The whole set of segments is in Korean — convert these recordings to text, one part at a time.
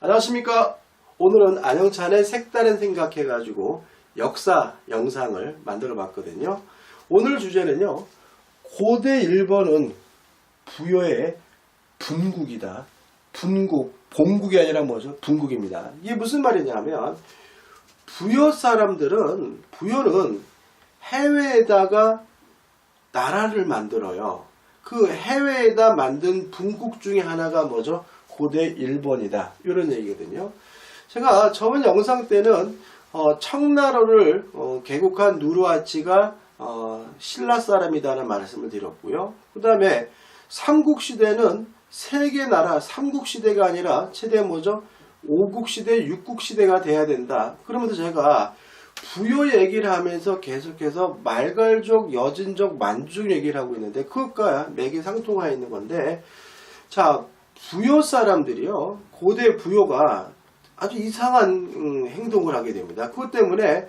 안녕하십니까. 오늘은 안영찬의 색다른 생각해가지고 역사 영상을 만들어 봤거든요. 오늘 주제는요, 고대 일본은 부여의 분국이다. 분국, 본국이 아니라 뭐죠? 분국입니다. 이게 무슨 말이냐면, 부여는 해외에다가 나라를 만들어요. 그 해외에다 만든 분국 중에 하나가 뭐죠? 고대 일본이다. 이런 얘기거든요. 제가 저번 영상 때는 청나라를 개국한 누르하치가 신라 사람이다라는 말씀을 드렸고요. 그 다음에 삼국시대는 세 개 나라, 삼국시대가 아니라 최대 뭐죠? 5국시대, 6국시대가 돼야 된다. 그러면서 제가 부여 얘기를 하면서 계속해서 말갈족, 여진족, 만주족 얘기를 하고 있는데 그것과 매개상통하여 있는 건데, 자, 부여 사람들이요, 고대 부여가 아주 이상한 행동을 하게 됩니다. 그것 때문에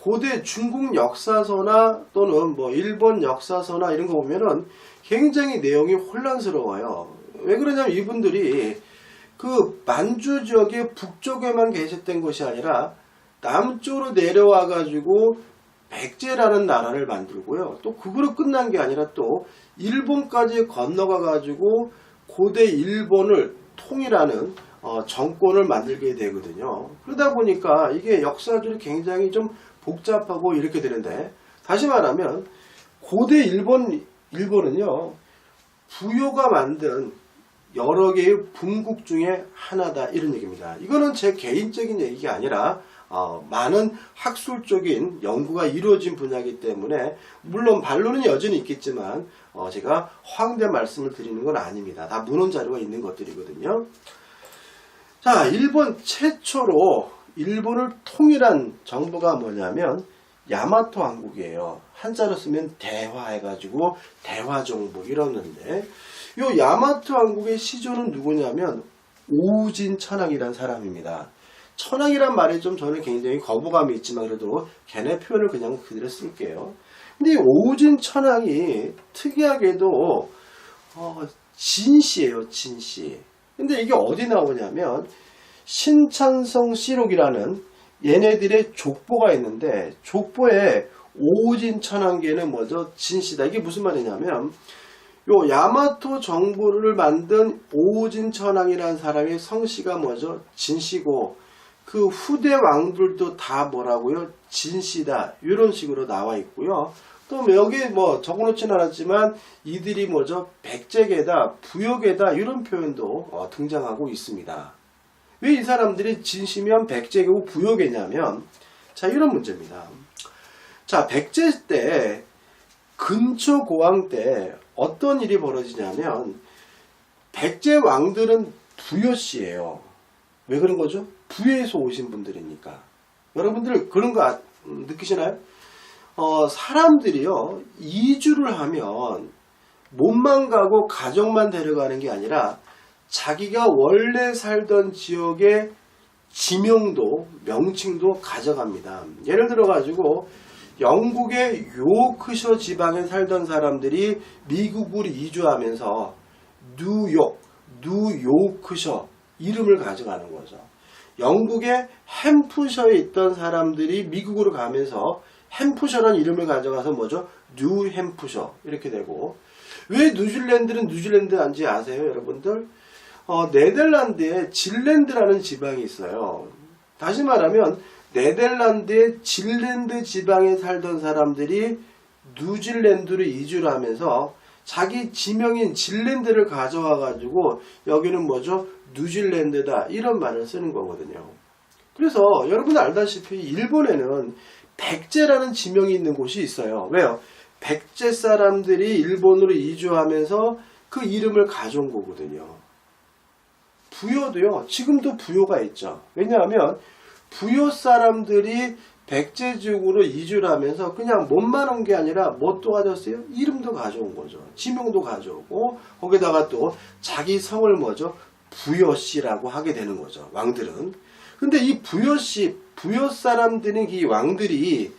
고대 중국 역사서나 또는 뭐 일본 역사서나 이런 거 보면은 굉장히 내용이 혼란스러워요. 왜 그러냐면 이분들이 그 만주 지역의 북쪽에만 계셨던 것이 아니라 남쪽으로 내려와 가지고 백제라는 나라를 만들고요. 또 그거로 끝난 게 아니라 또 일본까지 건너가 가지고 고대 일본을 통일하는 정권을 만들게 되거든요. 그러다 보니까 이게 역사들이 굉장히 좀 복잡하고 이렇게 되는데, 다시 말하면 고대 일본은요, 부여가 만든 여러 개의 분국 중에 하나다, 이런 얘기입니다. 이거는 제 개인적인 얘기가 아니라 많은 학술적인 연구가 이루어진 분야이기 때문에, 물론 반론은 여전히 있겠지만 제가 허황된 말씀을 드리는 건 아닙니다. 다 문헌 자료가 있는 것들이거든요. 자, 일본 최초로 일본을 통일한 정부가 뭐냐면 야마토 왕국이에요. 한자로 쓰면 대화 해가지고 대화정부 이러는데, 요 야마토 왕국의 시조는 누구냐면 오우진 천황이라는 사람입니다. 천황이란 말에 좀 저는 굉장히 거부감이 있지만 그래도 걔네 표현을 그냥 그대로 쓸게요. 근데 이 오우진 천황이 특이하게도 진씨예요, 진씨. 근데 이게 어디 나오냐면 신천성 시록이라는 얘네들의 족보가 있는데, 족보에 오우진 천황계는 뭐죠? 진씨다. 이게 무슨 말이냐면 요 야마토 정부를 만든 오우진 천황이라는 사람의 성씨가 뭐죠? 진씨고, 그 후대 왕들도 다 뭐라고요? 진씨다. 이런 식으로 나와 있고요. 또 여기 뭐 적어놓지는 않았지만 이들이 뭐죠? 백제계다, 부여계다, 이런 표현도 등장하고 있습니다. 왜 이 사람들이 진씨면 백제계고 부여계냐면, 자, 이런 문제입니다. 자, 백제 때 근초 고왕 때 어떤 일이 벌어지냐면, 백제 왕들은 부여씨예요. 왜 그런 거죠? 부여에서 오신 분들이니까. 여러분들 그런 거 느끼시나요? 사람들이요, 이주를 하면 몸만 가고 가족만 데려가는 게 아니라 자기가 원래 살던 지역의 지명도, 명칭도 가져갑니다. 예를 들어 가지고 영국의 요크셔 지방에 살던 사람들이 미국으로 이주하면서 뉴요크셔 이름을 가져가는 거죠. 영국의 햄프셔에 있던 사람들이 미국으로 가면서 햄프셔라는 이름을 가져가서 뭐죠? 뉴햄프셔 이렇게 되고, 왜 뉴질랜드는 뉴질랜드인지 아세요, 여러분들? 네덜란드에 질랜드라는 지방이 있어요. 다시 말하면 네덜란드의 질랜드 지방에 살던 사람들이 뉴질랜드로 이주를 하면서 자기 지명인 질랜드를 가져와 가지고 여기는 뭐죠? 뉴질랜드다, 이런 말을 쓰는 거거든요. 그래서 여러분 알다시피 일본에는 백제라는 지명이 있는 곳이 있어요. 왜요? 백제 사람들이 일본으로 이주하면서 그 이름을 가져온 거거든요. 부여도요, 지금도 부여가 있죠. 왜냐하면 부여 사람들이 백제 지역으로 이주를 하면서 그냥 몸만 온 게 아니라 뭣도 가져왔어요? 이름도 가져온 거죠. 지명도 가져오고, 거기다가 또 자기 성을 뭐죠? 부여씨라고 하게 되는 거죠, 왕들은. 근데 이 부여씨, 부여 사람들은 이 왕들이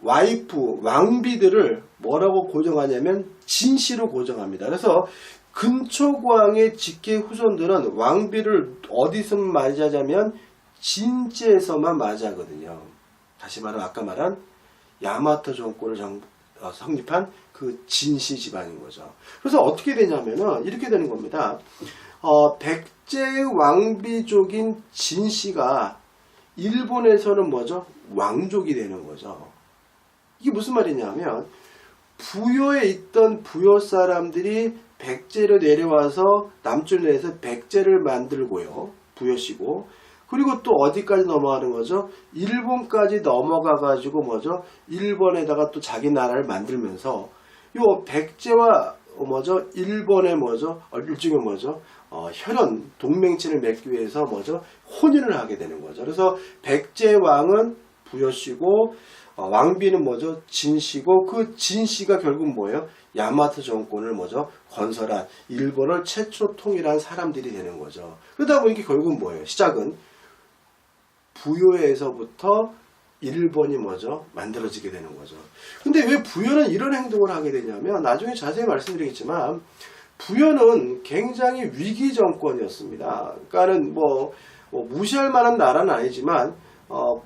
와이프, 왕비들을 뭐라고 고정하냐면 진씨로 고정합니다. 그래서 근초고왕의 직계 후손들은 왕비를 어디서 맞이하자면 진지에서만 맞이하거든요. 다시 말하면 아까 말한 야마토 정권을 성립한 그 진시 집안인 거죠. 그래서 어떻게 되냐면은 이렇게 되는 겁니다. 백제의 왕비족인 진씨가 일본에서는 뭐죠? 왕족이 되는 거죠. 이게 무슨 말이냐면 부여에 있던 부여 사람들이 백제로 내려와서 남쪽에서 백제를 만들고요. 부여시고 그리고 또 어디까지 넘어가는 거죠? 일본까지 넘어가 가지고 뭐죠? 일본에다가 또 자기 나라를 만들면서 요 백제와 뭐죠? 일본의 뭐죠? 일종의 뭐죠? 혈연 동맹친을 맺기 위해서 뭐죠? 혼인을 하게 되는 거죠. 그래서 백제 왕은 부여씨고 왕비는 뭐죠? 진씨고 그 진씨가 결국 뭐예요? 야마토 정권을 뭐죠? 건설한 일본을 최초 통일한 사람들이 되는 거죠. 그러다 보니까 결국은 뭐예요? 시작은 부여에서부터 일본이 뭐죠? 만들어지게 되는 거죠. 근데 왜 부여는 이런 행동을 하게 되냐면 나중에 자세히 말씀드리겠지만 부여는 굉장히 위기 정권이었습니다. 그러니까는 뭐 무시할 만한 나라는 아니지만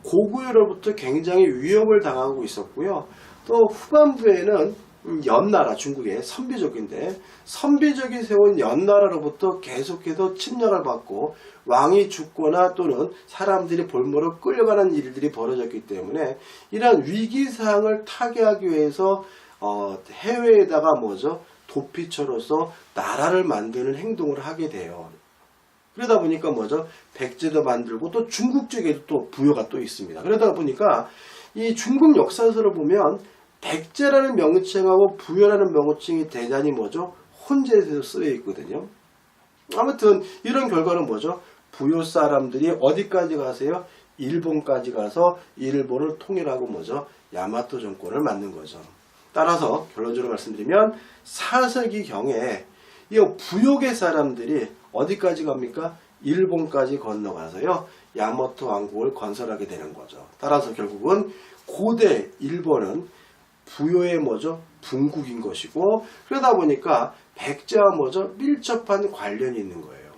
고구려로부터 굉장히 위협을 당하고 있었고요. 또 후반부에는 연나라 중국의 선비족인데 선비족이 세운 연나라로부터 계속해서 침략을 받고 왕이 죽거나 또는 사람들이 볼모로 끌려가는 일들이 벌어졌기 때문에 이러한 위기상을 타개하기 위해서 해외에다가 뭐죠? 도피처로서 나라를 만드는 행동을 하게 돼요. 그러다 보니까 뭐죠? 백제도 만들고 또 중국 쪽에도 또 부여가 또 있습니다. 그러다 보니까 이 중국 역사서를 보면 백제라는 명칭하고 부여라는 명칭이 대단히 뭐죠? 혼재해서 쓰여 있거든요. 아무튼 이런 결과는 뭐죠? 부여 사람들이 어디까지 가세요? 일본까지 가서 일본을 통일하고 뭐죠? 야마토 정권을 만든 거죠. 따라서 결론적으로 말씀드리면 4세기경에 이 부여계 사람들이 어디까지 갑니까? 일본까지 건너가서요. 야마토 왕국을 건설하게 되는 거죠. 따라서 결국은 고대 일본은 부여의 뭐죠? 분국인 것이고 그러다 보니까 백제와 뭐죠? 밀접한 관련이 있는 거예요.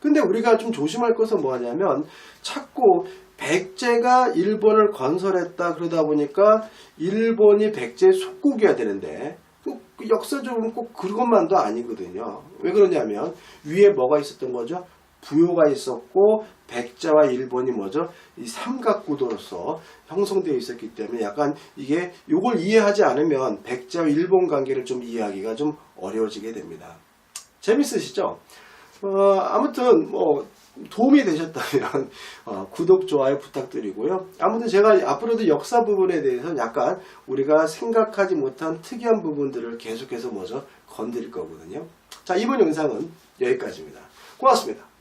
근데 우리가 좀 조심할 것은 뭐냐면 자꾸 백제가 일본을 건설했다 그러다 보니까 일본이 백제의 속국이어야 되는데 역사적으로는 꼭 그것만도 아니거든요. 왜 그러냐면 위에 뭐가 있었던 거죠? 부여가 있었고 백제와 일본이 뭐죠? 이 삼각구도로서 형성되어 있었기 때문에 약간 이게 이걸 이해하지 않으면 백제와 일본 관계를 좀 이해하기가 좀 어려워지게 됩니다. 재밌으시죠? 아무튼 뭐 도움이 되셨다면 구독, 좋아요 부탁드리고요. 아무튼 제가 앞으로도 역사 부분에 대해서 약간 우리가 생각하지 못한 특이한 부분들을 계속해서 뭐죠? 건드릴 거거든요. 자, 이번 영상은 여기까지입니다. 고맙습니다.